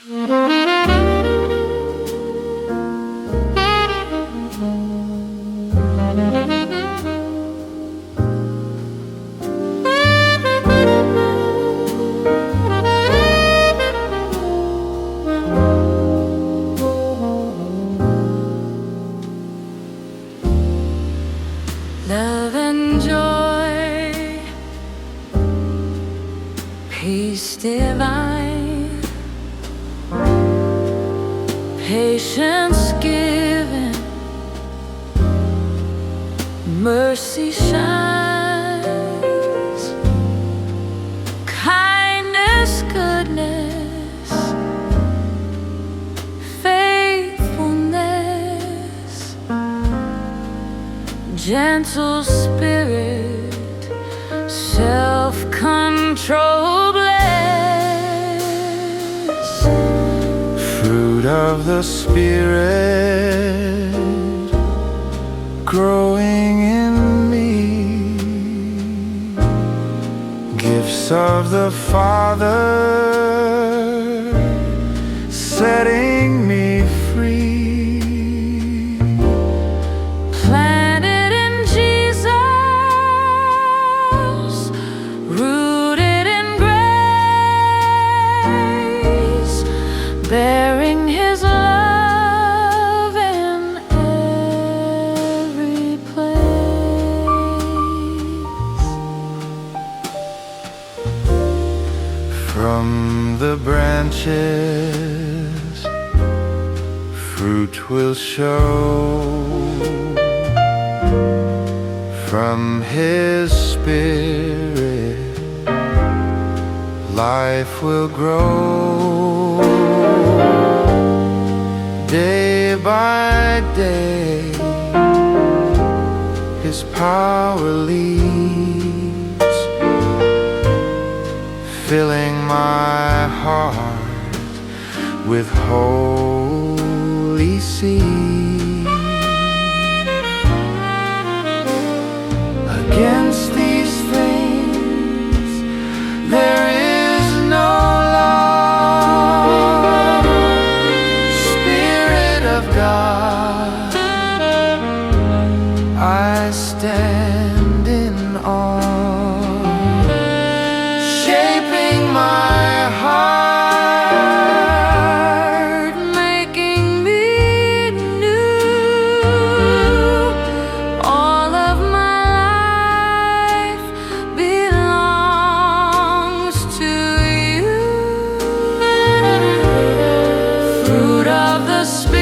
Love and joy, peace divine, patience given, mercy shines, kindness, goodness, faithfulness, gentle spirit, self-control, bless. Fruit of the Spirit growing in me, gifts of the Father setting me free. Planted in Jesus, rooted in grace, bearing His love in every place. From the branches fruit will show, from His Spirit life will grow. Day by day His power leads, filling my heart with holy seed. Against these things there is no law. Spirit of God, I stand in awe, shaping my heart, Making me new. All of my life belongs to you. Fruit of the Spirit